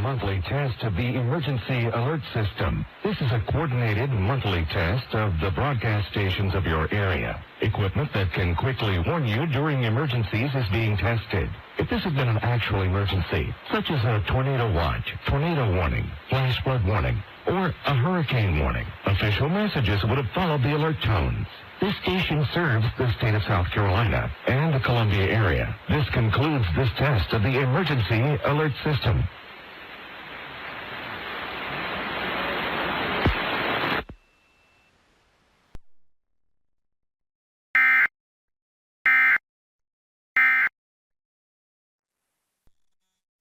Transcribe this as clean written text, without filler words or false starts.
monthly test of the Emergency Alert System. This is a coordinated monthly test of the broadcast stations of your area. Equipment that can quickly warn you during emergencies is being tested. If this had been an actual emergency, such as a tornado watch, tornado warning, flash flood warning, or a hurricane warning, official messages would have followed the alert tones. This station serves the state of South Carolina and the Columbia area. This concludes this test of the Emergency Alert System.